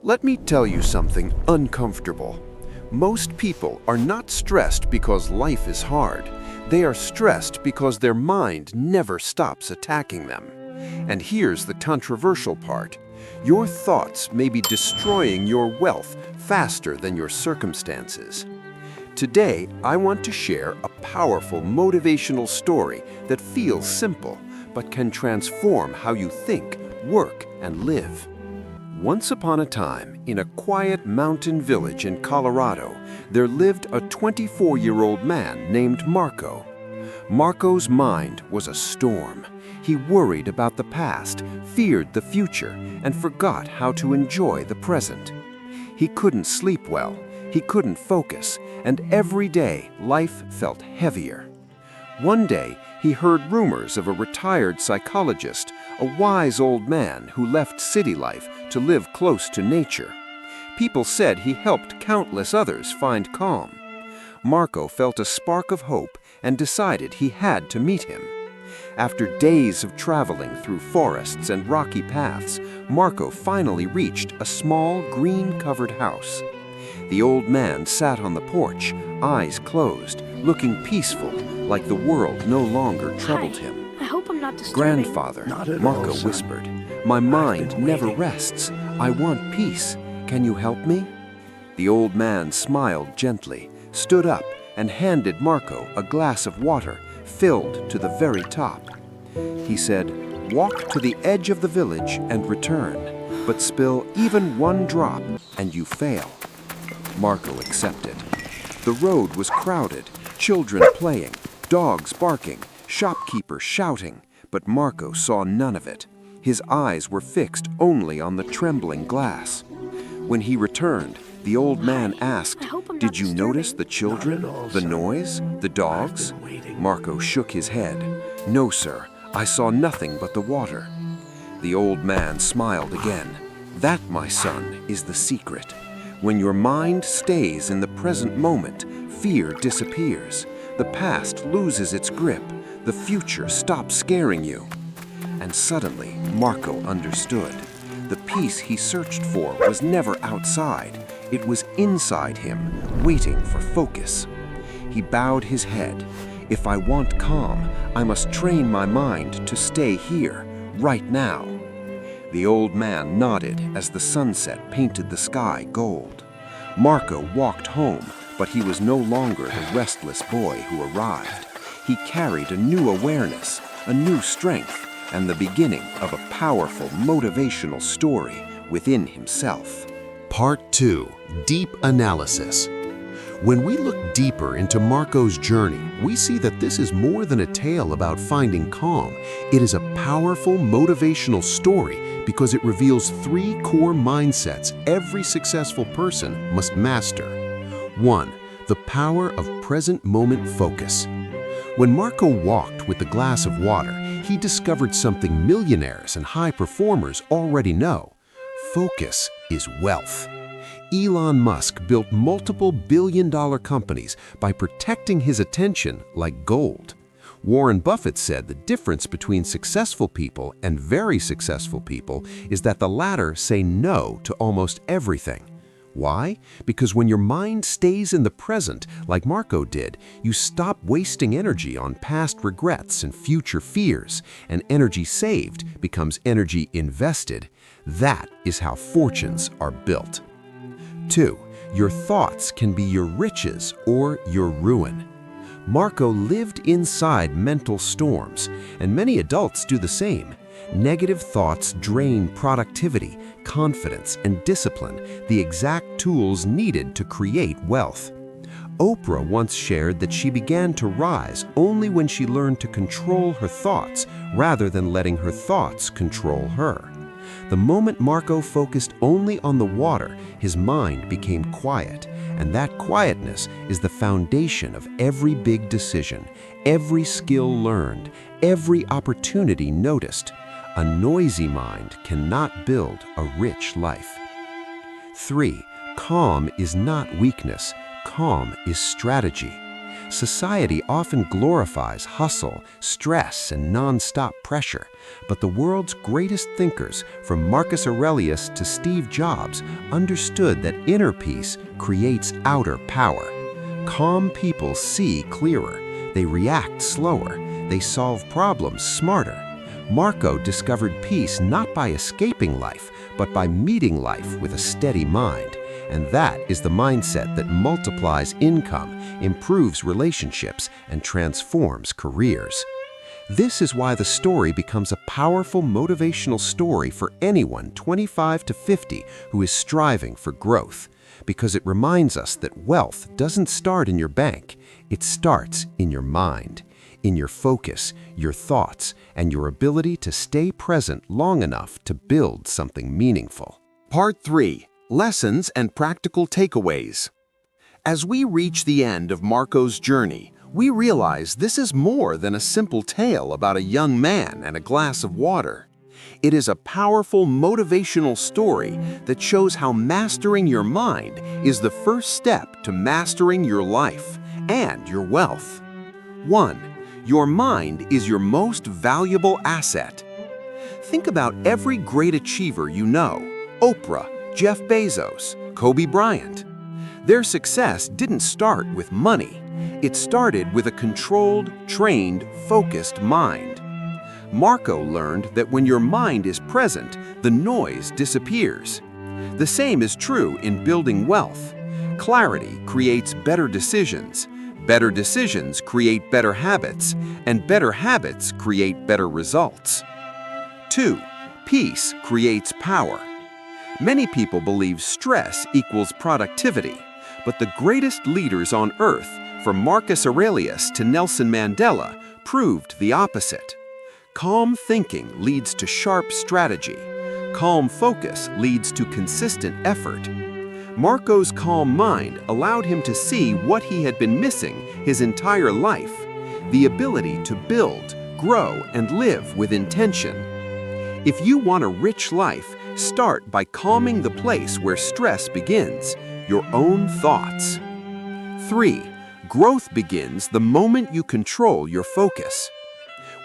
Let me tell you something uncomfortable. Most people are not stressed because life is hard. They are stressed because their mind never stops attacking them. And here's the controversial part. Your thoughts may be destroying your wealth faster than your circumstances. Today, I want to share a powerful motivational story that feels simple, but can transform how you think, work, and live. Once upon a time, in a quiet mountain village in Colorado, there lived a 24-year-old man named Marco. Marco's mind was a storm. He worried about the past, feared the future, and forgot how to enjoy the present. He couldn't sleep well, he couldn't focus, and every day life felt heavier. One day, he heard rumors of a retired psychologist, a wise old man who left city life to live close to nature. People said he helped countless others find calm. Marco felt a spark of hope and decided he had to meet him. After days of traveling through forests and rocky paths, Marco finally reached a small, green-covered house. The old man sat on the porch, eyes closed, looking peaceful, like the world no longer troubled him. I hope I'm not disturbing. "Grandfather," Marco whispered, "my mind never rests. I want peace. Can you help me?" The old man smiled gently, stood up, and handed Marco a glass of water filled to the very top. He said, "Walk to the edge of the village and return, but spill even one drop and you fail." Marco accepted. The road was crowded, children playing, dogs barking, shopkeepers shouting, but Marco saw none of it. His eyes were fixed only on the trembling glass. When he returned, the old man asked, "Did you notice the children, the noise, the dogs?" Marco shook his head. "No, sir, I saw nothing but the water." The old man smiled again. "That, my son, is the secret. When your mind stays in the present moment, fear disappears. The past loses its grip. The future stops scaring you." And suddenly, Marco understood. The peace he searched for was never outside. It was inside him, waiting for focus. He bowed his head. "If I want calm, I must train my mind to stay here, right now." The old man nodded as the sunset painted the sky gold. Marco walked home, but he was no longer the restless boy who arrived. He carried a new awareness, a new strength, and the beginning of a powerful motivational story within himself. Part 2. Deep Analysis. When we look deeper into Marco's journey, we see that this is more than a tale about finding calm. It is a powerful motivational story because it reveals 3 core mindsets every successful person must master. 1. The power of present moment focus. When Marco walked with a glass of water, he discovered something millionaires and high performers already know. Focus is wealth. Elon Musk built multiple billion-dollar companies by protecting his attention like gold. Warren Buffett said the difference between successful people and very successful people is that the latter say no to almost everything. Why? Because when your mind stays in the present, like Marco did, you stop wasting energy on past regrets and future fears, and energy saved becomes energy invested. That is how fortunes are built. 2. Your thoughts can be your riches or your ruin. Marco lived inside mental storms, and many adults do the same. Negative thoughts drain productivity, confidence, and discipline, the exact tools needed to create wealth. Oprah once shared that she began to rise only when she learned to control her thoughts rather than letting her thoughts control her. The moment Marco focused only on the water, his mind became quiet, and that quietness is the foundation of every big decision, every skill learned, every opportunity noticed. A noisy mind cannot build a rich life. 3. Calm is not weakness. Calm is strategy. Society often glorifies hustle, stress, and non-stop pressure, but the world's greatest thinkers, from Marcus Aurelius to Steve Jobs, understood that inner peace creates outer power. Calm people see clearer, they react slower, they solve problems smarter. Marco discovered peace not by escaping life, but by meeting life with a steady mind. And that is the mindset that multiplies income, improves relationships, and transforms careers. This is why the story becomes a powerful motivational story for anyone 25 to 50 who is striving for growth, because it reminds us that wealth doesn't start in your bank, it starts in your mind, in your focus, your thoughts, and your ability to stay present long enough to build something meaningful. Part 3. Lessons and practical takeaways. As we reach the end of Marco's journey, we realize this is more than a simple tale about a young man and a glass of water. It is a powerful motivational story that shows how mastering your mind is the first step to mastering your life and your wealth. 1. Your mind is your most valuable asset. Think about every great achiever you know: Oprah, Jeff Bezos, Kobe Bryant. Their success didn't start with money. It started with a controlled, trained, focused mind. Marco learned that when your mind is present, the noise disappears. The same is true in building wealth. Clarity creates better decisions. Better decisions create better habits, and better habits create better results. 2. Peace creates power. Many people believe stress equals productivity, but the greatest leaders on earth, from Marcus Aurelius to Nelson Mandela, proved the opposite. Calm thinking leads to sharp strategy. Calm focus leads to consistent effort. Marco's calm mind allowed him to see what he had been missing his entire life: the ability to build, grow, and live with intention. If you want a rich life, start by calming the place where stress begins, your own thoughts. 3. Growth begins the moment you control your focus.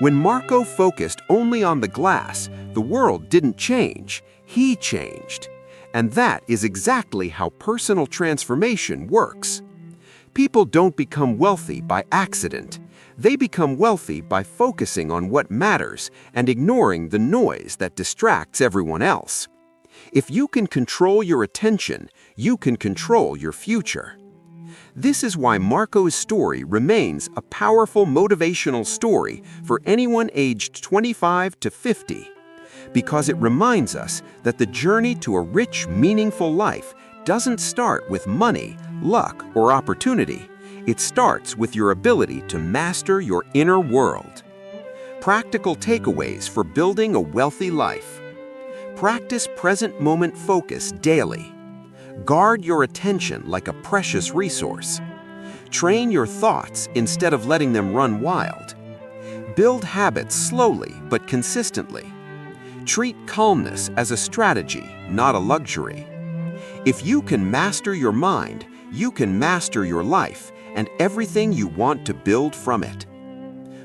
When Marco focused only on the glass, the world didn't change, he changed. And that is exactly how personal transformation works. People don't become wealthy by accident. They become wealthy by focusing on what matters and ignoring the noise that distracts everyone else. If you can control your attention, you can control your future. This is why Marco's story remains a powerful motivational story for anyone aged 25 to 50. Because it reminds us that the journey to a rich, meaningful life doesn't start with money, luck, or opportunity. It starts with your ability to master your inner world. Practical takeaways for building a wealthy life. Practice present moment focus daily. Guard your attention like a precious resource. Train your thoughts instead of letting them run wild. Build habits slowly but consistently. Treat calmness as a strategy, not a luxury. If you can master your mind, you can master your life and everything you want to build from it.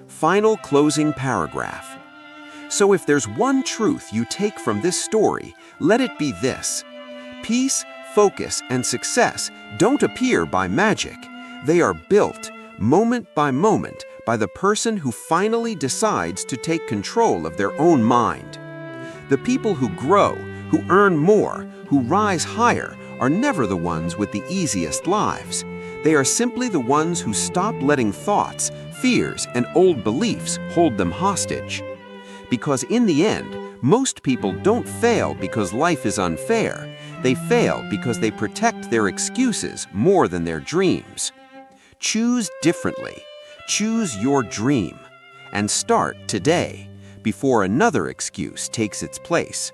Final closing paragraph. So if there's one truth you take from this story, let it be this: peace, focus, and success don't appear by magic. They are built, moment by moment, by the person who finally decides to take control of their own mind. The people who grow, who earn more, who rise higher, are never the ones with the easiest lives. They are simply the ones who stop letting thoughts, fears, and old beliefs hold them hostage. Because in the end, most people don't fail because life is unfair. They fail because they protect their excuses more than their dreams. Choose differently. Choose your dream. And start today, before another excuse takes its place.